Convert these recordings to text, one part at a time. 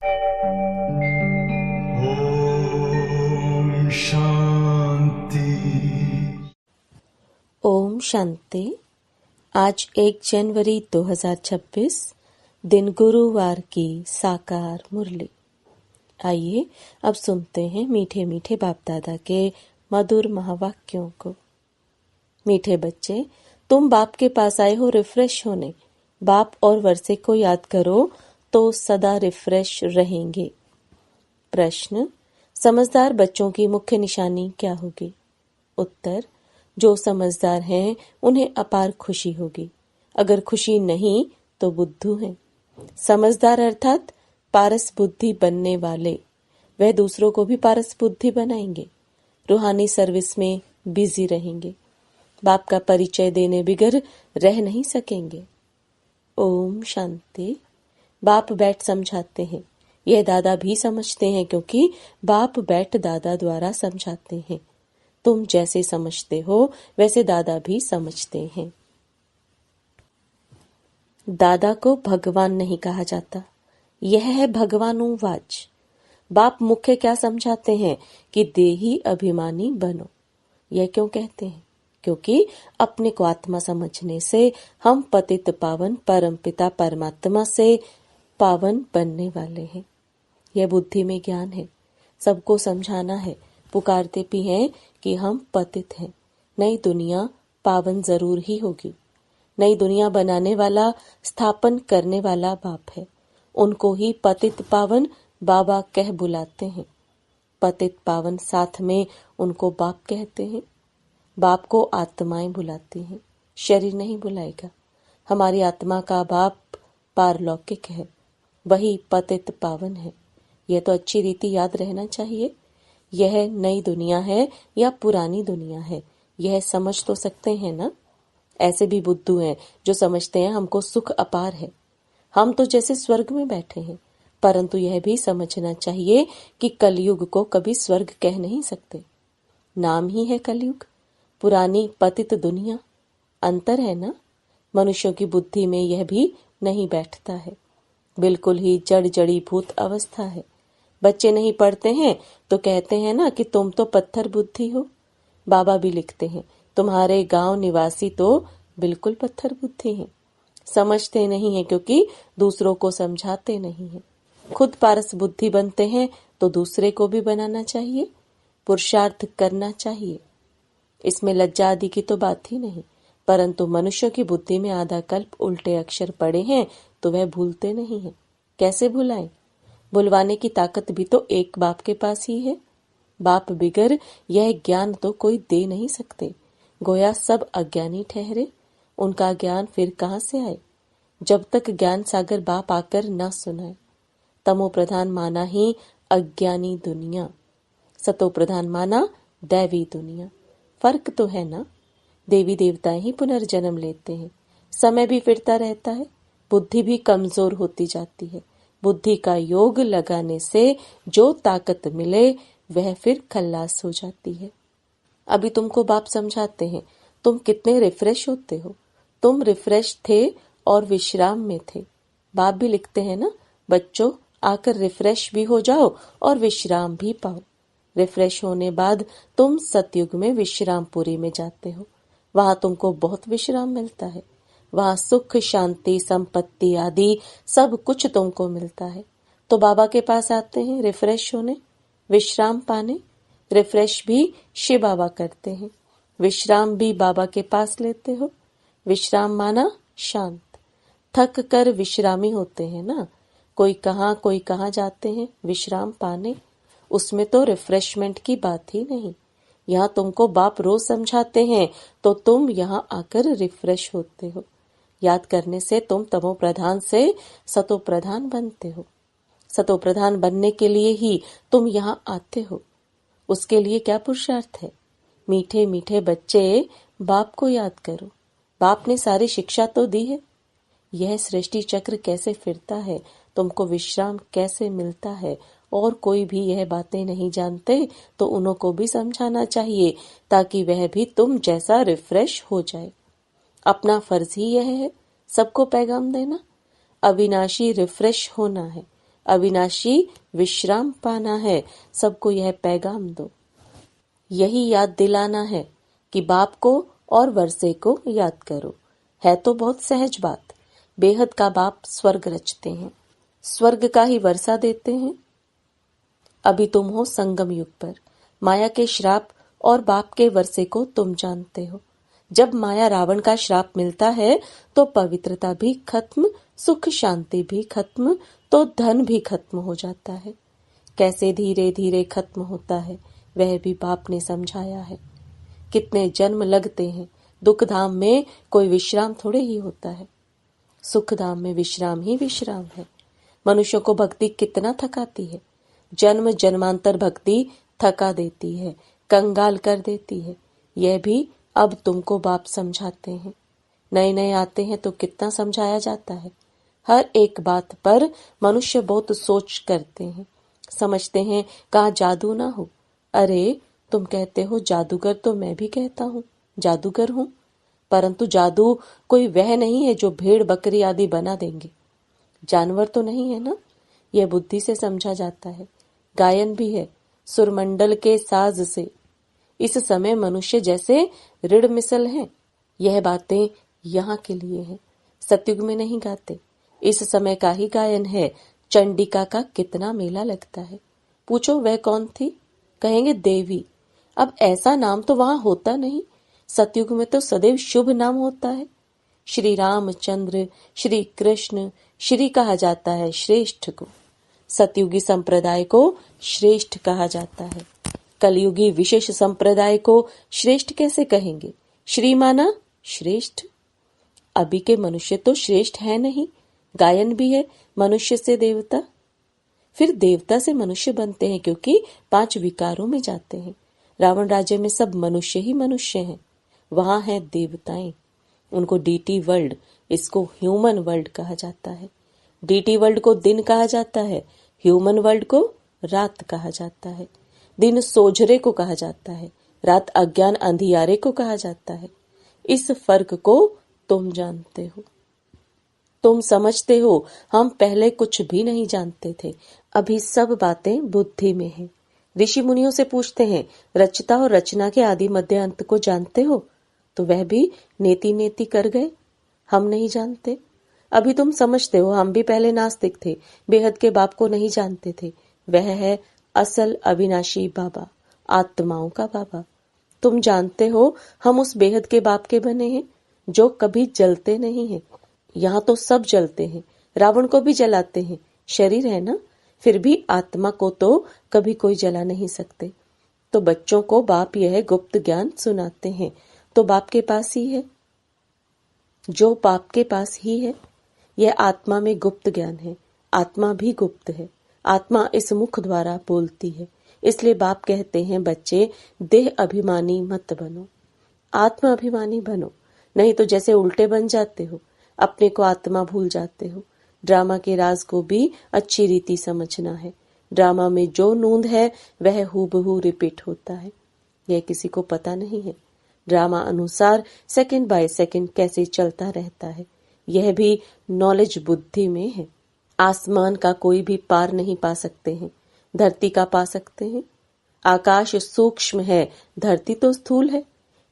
ओम शांति। ओम शांति। आज 1 जनवरी 2026 दिन गुरुवार की साकार मुरली। आइए अब सुनते हैं मीठे मीठे बाप दादा के मधुर महावाक्यों को। मीठे बच्चे, तुम बाप के पास आए हो रिफ्रेश होने। बाप और वर्षे को याद करो तो सदा रिफ्रेश रहेंगे। प्रश्न, समझदार बच्चों की मुख्य निशानी क्या होगी? उत्तर, जो समझदार हैं उन्हें अपार खुशी होगी। अगर खुशी नहीं तो बुद्धू हैं। समझदार अर्थात पारस बुद्धि बनने वाले, वह दूसरों को भी पारस बुद्धि बनाएंगे। रूहानी सर्विस में बिजी रहेंगे। बाप का परिचय देने बिगर रह नहीं सकेंगे। ओम शांति। बाप बैठ समझाते हैं। यह दादा भी समझते हैं क्योंकि बाप बैठ दादा द्वारा समझाते हैं। तुम जैसे समझते हो वैसे दादा भी समझते हैं। दादा को भगवान नहीं कहा जाता, यह है भगवानुवाच। बाप मुख्य क्या समझाते हैं कि देही अभिमानी बनो। यह क्यों कहते हैं? क्योंकि अपने को आत्मा समझने से हम पतित पावन परमपिता परमात्मा से पावन बनने वाले हैं। यह बुद्धि में ज्ञान है। सबको समझाना है। पुकारते भी हैं कि हम पतित हैं। नई दुनिया पावन जरूर ही होगी। नई दुनिया बनाने वाला, स्थापन करने वाला बाप है। उनको ही पतित पावन बाबा कह बुलाते हैं। पतित पावन साथ में उनको बाप कहते हैं। बाप को आत्माएं बुलाती हैं, शरीर नहीं बुलाएगा। हमारी आत्मा का बाप पारलौकिक है, वही पतित पावन है। यह तो अच्छी रीति याद रहना चाहिए। यह नई दुनिया है या पुरानी दुनिया है, यह समझ तो सकते हैं ना। ऐसे भी बुद्धू हैं जो समझते हैं हमको सुख अपार है, हम तो जैसे स्वर्ग में बैठे हैं। परंतु यह भी समझना चाहिए कि कलयुग को कभी स्वर्ग कह नहीं सकते। नाम ही है कलयुग, पुरानी पतित दुनिया। अंतर है ना। मनुष्यों की बुद्धि में यह भी नहीं बैठता है। बिल्कुल ही जड़ जड़ी भूत अवस्था है। बच्चे नहीं पढ़ते हैं तो कहते हैं ना कि तुम तो पत्थर बुद्धि हो। बाबा भी लिखते हैं तुम्हारे गांव निवासी तो बिल्कुल पत्थर बुद्धि हैं। समझते नहीं हैं क्योंकि दूसरों को समझाते नहीं हैं। खुद पारस बुद्धि बनते हैं तो दूसरे को भी बनाना चाहिए, पुरुषार्थ करना चाहिए। इसमें लज्जा आदि की तो बात ही नहीं। परंतु मनुष्यों की बुद्धि में आधा कल्प उल्टे अक्षर पड़े हैं तो वह भूलते नहीं हैं। कैसे भुलाएं? भुलवाने की ताकत भी तो एक बाप के पास ही है। बाप बिगर यह ज्ञान तो कोई दे नहीं सकते। गोया सब अज्ञानी ठहरे। उनका ज्ञान फिर कहां से आए जब तक ज्ञान सागर बाप आकर न सुनाए। तमो प्रधान माना ही अज्ञानी दुनिया, सतो प्रधान माना दैवी दुनिया। फर्क तो है ना। देवी देवताएं ही पुनर्जन्म लेते हैं। समय भी फिरता रहता है, बुद्धि भी कमजोर होती जाती है। बुद्धि का योग लगाने से जो ताकत मिले वह फिर खल्लास हो जाती है। अभी तुमको बाप समझाते हैं तुम कितने रिफ्रेश होते हो। तुम रिफ्रेश थे और विश्राम में थे। बाप भी लिखते हैं ना, बच्चों आकर रिफ्रेश भी हो जाओ और विश्राम भी पाओ। रिफ्रेश होने बाद तुम सतयुग में विश्रामपुरी में जाते हो। वहां तुमको बहुत विश्राम मिलता है। वहां सुख शांति संपत्ति आदि सब कुछ तुमको मिलता है। तो बाबा के पास आते हैं रिफ्रेश होने, विश्राम पाने। रिफ्रेश भी शिव बाबा करते हैं, विश्राम भी बाबा के पास लेते हो। विश्राम माना शांत। थक कर विश्रामी होते हैं ना। कोई कहाँ जाते हैं विश्राम पाने। उसमें तो रिफ्रेशमेंट की बात ही नहीं। यहाँ तुमको बाप रोज समझाते हैं तो तुम यहाँ आकर रिफ्रेश होते हो। याद करने से तुम तमो प्रधान से सतो प्रधान बनते हो। सतो प्रधान बनने के लिए ही तुम यहाँ आते हो। उसके लिए क्या पुरुषार्थ है? मीठे मीठे बच्चे, बाप को याद करो। बाप ने सारी शिक्षा तो दी है। यह सृष्टि चक्र कैसे फिरता है, तुमको विश्राम कैसे मिलता है, और कोई भी यह बातें नहीं जानते तो उन्हों को भी समझाना चाहिए ताकि वह भी तुम जैसा रिफ्रेश हो जाए। अपना फर्ज ही यह है सबको पैगाम देना। अविनाशी रिफ्रेश होना है। अविनाशी विश्राम पाना है, सबको यह पैगाम दो। यही याद दिलाना है कि बाप को और वर्षे को याद करो। है तो बहुत सहज बात। बेहद का बाप स्वर्ग रचते हैं, स्वर्ग का ही वर्षा देते हैं। अभी तुम हो संगम युग पर। माया के श्राप और बाप के वर्षे को तुम जानते हो। जब माया रावण का श्राप मिलता है तो पवित्रता भी खत्म, सुख शांति भी खत्म, तो धन भी खत्म हो जाता है। कैसे धीरे धीरे खत्म होता है वह भी बाप ने समझाया है। कितने जन्म लगते हैं। दुख धाम में कोई विश्राम थोड़े ही होता है, सुख धाम में विश्राम ही विश्राम है। मनुष्यों को भक्ति कितना थकाती है। जन्म जन्मांतर भक्ति थका देती है, कंगाल कर देती है। यह भी अब तुमको बाप समझाते हैं। नए नए आते हैं तो कितना समझाया जाता है। हर एक बात पर मनुष्य बहुत सोच करते हैं, समझते हैं कहाँ जादू ना हो। अरे तुम कहते हो जादूगर, तो मैं भी कहता हूँ जादूगर हूँ, परंतु जादू कोई वह नहीं है जो भेड़ बकरी आदि बना देंगे। जानवर तो नहीं है ना, यह बुद्धि से समझा जाता है। गायन भी है सुरमंडल के साज से। इस समय मनुष्य जैसे ऋण मिसल हैं। यह बातें यहाँ के लिए है, सतयुग में नहीं गाते। इस समय का ही गायन है। चंडिका का कितना मेला लगता है। पूछो वह कौन थी, कहेंगे देवी। अब ऐसा नाम तो वहां होता नहीं। सतयुग में तो सदैव शुभ नाम होता है। श्री रामचंद्र, श्री कृष्ण, श्री कहा जाता है श्रेष्ठ को। सतयुगी संप्रदाय को श्रेष्ठ कहा जाता है। कलयुगी विशेष संप्रदाय को श्रेष्ठ कैसे कहेंगे? श्री माना श्रेष्ठ। अभी के मनुष्य तो श्रेष्ठ है नहीं। गायन भी है मनुष्य से देवता, फिर देवता से मनुष्य बनते हैं क्योंकि 5 विकारों में जाते हैं। रावण राज्य में सब मनुष्य ही मनुष्य हैं। वहां है देवताएं, उनको डीटी वर्ल्ड, इसको ह्यूमन वर्ल्ड कहा जाता है। डीटी वर्ल्ड को दिन कहा जाता है, ह्यूमन वर्ल्ड को रात कहा जाता है। दिन सोझरे को कहा जाता है, रात अज्ञान अंधियारे को कहा जाता है। इस फर्क को तुम जानते हो, तुम समझते हो। हम पहले कुछ भी नहीं जानते थे, अभी सब बातें बुद्धि में हैं। ऋषि मुनियों से पूछते हैं रचता और रचना के आदि मध्य अंत को जानते हो? तो वह भी नेति नेति कर गए। हम नहीं जानते। अभी तुम समझते हो। हम भी पहले नास्तिक थे, बेहद के बाप को नहीं जानते थे। वह है असल अविनाशी बाबा, आत्माओं का बाबा। तुम जानते हो हम उस बेहद के बाप के बने हैं जो कभी जलते नहीं हैं। यहाँ तो सब जलते हैं, रावण को भी जलाते हैं। शरीर है ना, फिर भी आत्मा को तो कभी कोई जला नहीं सकते। तो बच्चों को बाप यह गुप्त ज्ञान सुनाते हैं, तो बाप के पास ही है, जो बाप के पास ही है। यह आत्मा में गुप्त ज्ञान है। आत्मा भी गुप्त है। आत्मा इस मुख द्वारा बोलती है। इसलिए बाप कहते हैं बच्चे देह अभिमानी मत बनो, आत्मा अभिमानी बनो, नहीं तो जैसे उल्टे बन जाते हो, अपने को आत्मा भूल जाते हो। ड्रामा के राज को भी अच्छी रीति समझना है। ड्रामा में जो नूंद है वह हूबहू रिपीट होता है, यह किसी को पता नहीं है। ड्रामा अनुसार सेकंड बाय सेकंड कैसे चलता रहता है, यह भी नॉलेज बुद्धि में है। आसमान का कोई भी पार नहीं पा सकते हैं, धरती का पा सकते हैं। आकाश सूक्ष्म है, धरती तो स्थूल है।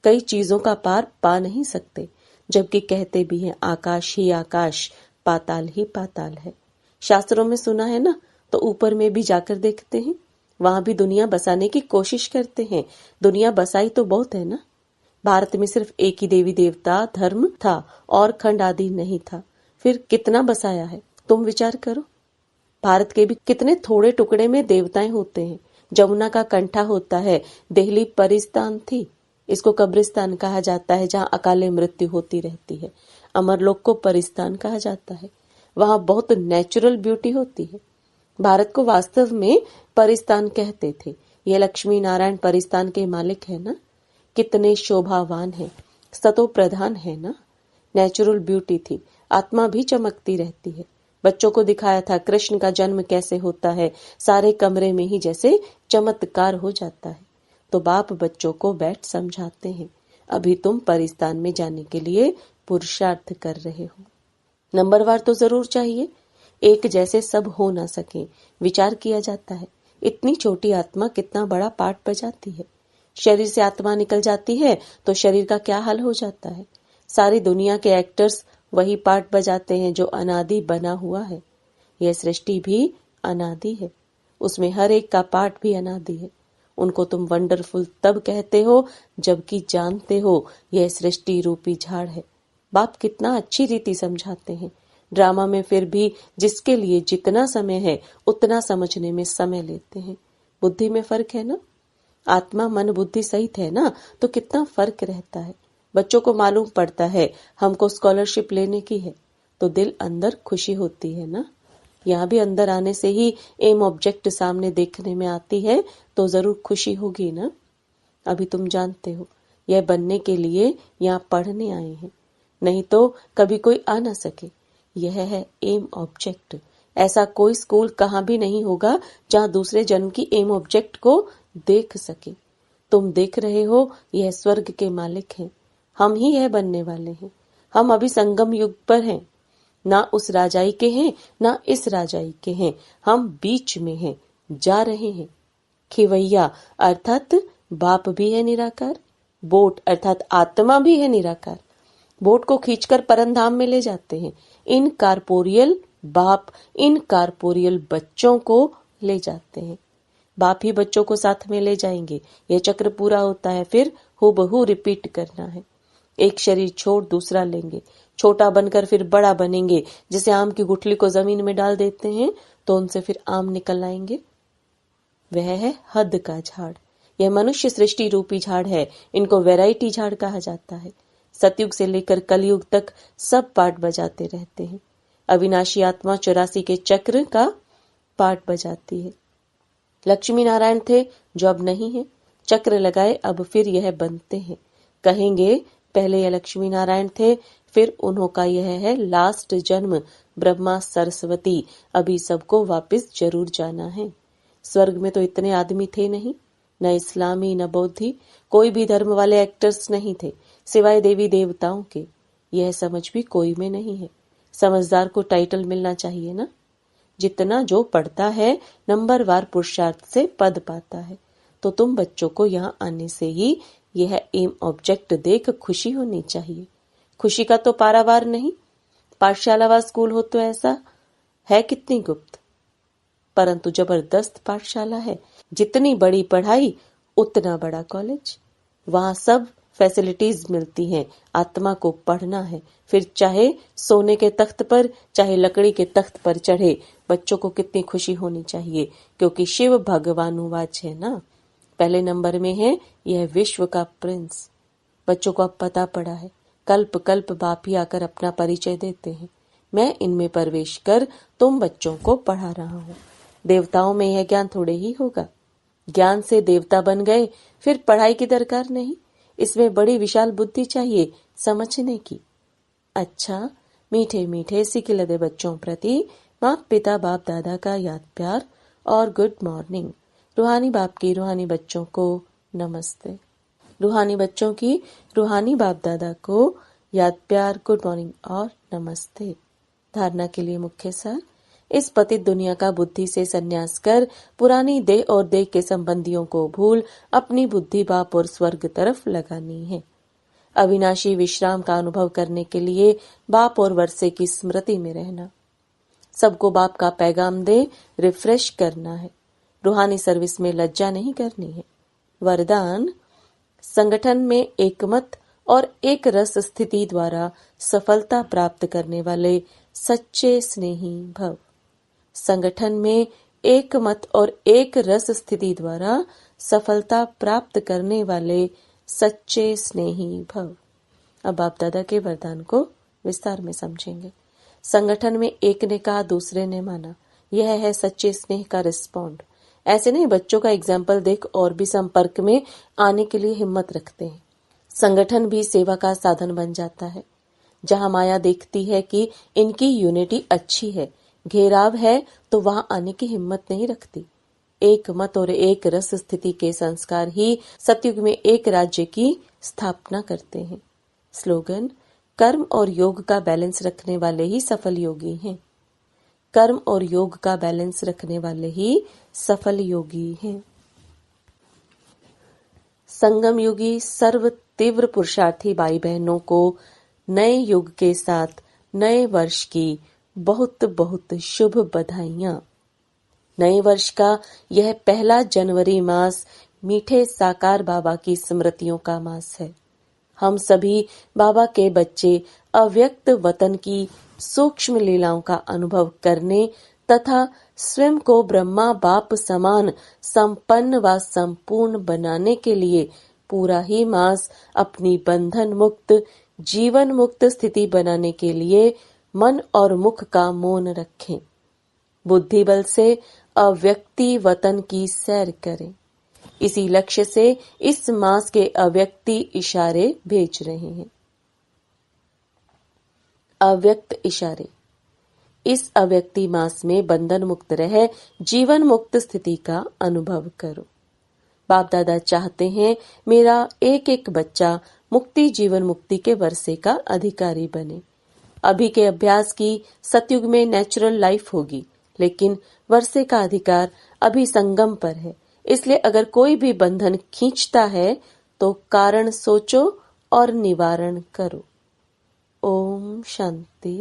कई चीजों का पार पा नहीं सकते, जबकि कहते भी हैं आकाश ही आकाश, पाताल ही पाताल है। शास्त्रों में सुना है ना, तो ऊपर में भी जाकर देखते हैं, वहां भी दुनिया बसाने की कोशिश करते हैं। दुनिया बसाई तो बहुत है ना। भारत में सिर्फ एक ही देवी देवता धर्म था और खंड आदि नहीं था, फिर कितना बसाया है तुम विचार करो। भारत के भी कितने थोड़े टुकड़े में देवताएं होते हैं। जमुना का कंठा होता है, देहली परिस्तान थी, इसको कब्रिस्तान कहा जाता है जहाँ अकाले मृत्यु होती रहती है। अमरलोक को परिस्तान कहा जाता है, वहां बहुत नेचुरल ब्यूटी होती है। भारत को वास्तव में परिस्तान कहते थे। यह लक्ष्मी नारायण परिस्तान के मालिक है ना, कितने शोभावान है, सतो प्रधान है ना। नेचुरल ब्यूटी थी, आत्मा भी चमकती रहती है। बच्चों को दिखाया था कृष्ण का जन्म कैसे होता है, सारे कमरे में ही जैसे चमत्कार हो जाता है। तो बाप बच्चों को बैठ समझाते हैं, अभी तुम परिस्तान में जाने के लिए पुरुषार्थ कर रहे हो। नंबरवार तो जरूर चाहिए। एक जैसे सब हो ना सके, विचार किया जाता है। इतनी छोटी आत्मा कितना बड़ा पार्ट बजाती है। शरीर से आत्मा निकल जाती है तो शरीर का क्या हाल हो जाता है। सारी दुनिया के एक्टर्स वही पार्ट बजाते हैं जो अनादि बना हुआ है। यह सृष्टि भी अनादि है, उसमें हर एक का पार्ट भी अनादि है। उनको तुम वंडरफुल तब कहते हो जबकि जानते हो यह सृष्टि रूपी झाड़ है। बाप कितना अच्छी रीति समझाते हैं। ड्रामा में फिर भी जिसके लिए जितना समय है उतना समझने में समय लेते हैं। बुद्धि में फर्क है ना, आत्मा मन बुद्धि सहित है ना, तो कितना फर्क रहता है। बच्चों को मालूम पड़ता है हमको स्कॉलरशिप लेने की है तो दिल अंदर खुशी होती है ना। यहाँ भी अंदर आने से ही एम ऑब्जेक्ट सामने देखने में आती है तो जरूर खुशी होगी ना। अभी तुम जानते हो यह बनने के लिए यहाँ पढ़ने आए हैं, नहीं तो कभी कोई आ ना सके। यह है एम ऑब्जेक्ट। ऐसा कोई स्कूल कहाँ भी नहीं होगा जहाँ दूसरे जन्म की एम ऑब्जेक्ट को देख सके। तुम देख रहे हो यह स्वर्ग के मालिक हैं, हम ही यह बनने वाले हैं। हम अभी संगम युग पर हैं, ना उस राजाई के हैं ना इस राजाई के हैं, हम बीच में हैं, जा रहे हैं। खिवैया अर्थात बाप भी है निराकार, बोट अर्थात आत्मा भी है निराकार। बोट को खींचकर परमधाम में ले जाते हैं। इन कारपोरियल बाप इन कारपोरियल बच्चों को ले जाते हैं। बाप ही बच्चों को साथ में ले जाएंगे। यह चक्र पूरा होता है, फिर हूबहू रिपीट करना है। एक शरीर छोड़ दूसरा लेंगे, छोटा बनकर फिर बड़ा बनेंगे। जैसे आम की गुठली को जमीन में डाल देते हैं तो उनसे फिर आम निकल आएंगे। वह है हद का झाड़। यह मनुष्य सृष्टि रूपी झाड़ है। इनको वैरायटी झाड़ कहा जाता है। सतयुग से लेकर कलयुग तक सब पार्ट बजाते रहते हैं। अविनाशी आत्मा 84 के चक्र का पार्ट बजाती है। लक्ष्मी नारायण थे जो अब नहीं है, चक्र लगाए अब फिर यह बनते हैं। कहेंगे पहले यह लक्ष्मी नारायण थे, फिर उन्हों का यह है लास्ट जन्म ब्रह्मा सरस्वती। अभी सबको वापस जरूर जाना है। स्वर्ग में तो इतने आदमी थे नहीं, न इस्लामी न बौद्धि, कोई भी धर्म वाले एक्टर्स नहीं थे सिवाय देवी देवताओं के। यह समझ भी कोई में नहीं है। समझदार को टाइटल मिलना चाहिए ना। जितना जो पढ़ता है नंबरवार पुरुषार्थ से पद पाता है। तो तुम बच्चों को यहाँ आने से ही यह एम ऑब्जेक्ट देख खुशी होनी चाहिए। खुशी का तो पारावार नहीं। पाठशाला व स्कूल हो तो ऐसा है कितनी गुप्त, परंतु जबरदस्त पाठशाला है। जितनी बड़ी पढ़ाई उतना बड़ा कॉलेज। वहाँ सब फैसिलिटीज मिलती हैं। आत्मा को पढ़ना है, फिर चाहे सोने के तख्त पर चाहे लकड़ी के तख्त पर चढ़े। बच्चों को कितनी खुशी होनी चाहिए, क्योंकि शिव भगवानुवाच है ना। पहले नंबर में है यह विश्व का प्रिंस। बच्चों को अब पता पड़ा है। कल्प कल्प बाप ही आकर अपना परिचय देते हैं। मैं इनमें प्रवेश कर तुम बच्चों को पढ़ा रहा हूँ। देवताओं में यह ज्ञान थोड़े ही होगा। ज्ञान से देवता बन गए, फिर पढ़ाई की दरकार नहीं। इसमें बड़ी विशाल बुद्धि चाहिए समझने की। अच्छा, मीठे मीठे सिकिलदे बच्चों प्रति माता पिता बाप दादा का याद प्यार और गुड मॉर्निंग। रूहानी बाप की रूहानी बच्चों को नमस्ते। रूहानी बच्चों की रूहानी बाप दादा को याद प्यार, गुड मॉर्निंग और नमस्ते। धारणा के लिए मुख्य सार। इस पतित दुनिया का बुद्धि से संन्यास कर पुरानी देह और देह के संबंधियों को भूल अपनी बुद्धि बाप और स्वर्ग तरफ लगानी है। अविनाशी विश्राम का अनुभव करने के लिए बाप और वर्षे की स्मृति में रहना। सबको बाप का पैगाम दे रिफ्रेश करना है। रूहानी सर्विस में लज्जा नहीं करनी है। वरदान, संगठन में एकमत और एक रस स्थिति द्वारा सफलता प्राप्त करने वाले सच्चे स्नेही भव। संगठन में एक मत और एक रस स्थिति द्वारा सफलता प्राप्त करने वाले सच्चे स्नेही भव। अब आप दादा के वरदान को विस्तार में समझेंगे। संगठन में एक ने कहा, दूसरे ने माना। यह है सच्चे स्नेह का रिस्पॉन्ड। ऐसे नहीं बच्चों का एग्जाम्पल देख और भी संपर्क में आने के लिए हिम्मत रखते हैं। संगठन भी सेवा का साधन बन जाता है। जहां माया देखती है कि इनकी यूनिटी अच्छी है, घेराव है, तो वहां आने की हिम्मत नहीं रखती। एक मत और एक रस स्थिति के संस्कार ही सतयुग में एक राज्य की स्थापना करते हैं। स्लोगन, कर्म और योग का बैलेंस रखने वाले ही सफल योगी हैं। कर्म और योग का बैलेंस रखने वाले ही सफल योगी हैं। संगम युगी सर्व तीव्र पुरुषार्थी भाई बहनों को नए युग के साथ नए वर्ष की बहुत बहुत शुभ बधाइयां। नए वर्ष का यह पहला जनवरी मास मीठे साकार बाबा की स्मृतियों का मास है। हम सभी बाबा के बच्चे अव्यक्त वतन की सूक्ष्म लीलाओं का अनुभव करने तथा स्वयं को ब्रह्मा बाप समान संपन्न व संपूर्ण बनाने के लिए पूरा ही मास अपनी बंधन मुक्त जीवन मुक्त स्थिति बनाने के लिए मन और मुख का मौन रखें। बुद्धि बल से अव्यक्ति वतन की सैर करें। इसी लक्ष्य से इस मास के अव्यक्ति इशारे भेज रहे हैं। अव्यक्त इशारे। इस अव्यक्ति मास में बंधन मुक्त रह जीवन मुक्त स्थिति का अनुभव करो। बाप दादा चाहते हैं मेरा एक एक बच्चा मुक्ति जीवन मुक्ति के वर्षे का अधिकारी बने। अभी के अभ्यास की सतयुग में नेचुरल लाइफ होगी, लेकिन वर्षे का अधिकार अभी संगम पर है। इसलिए अगर कोई भी बंधन खींचता है तो कारण सोचो और निवारण करो। ओम शांति।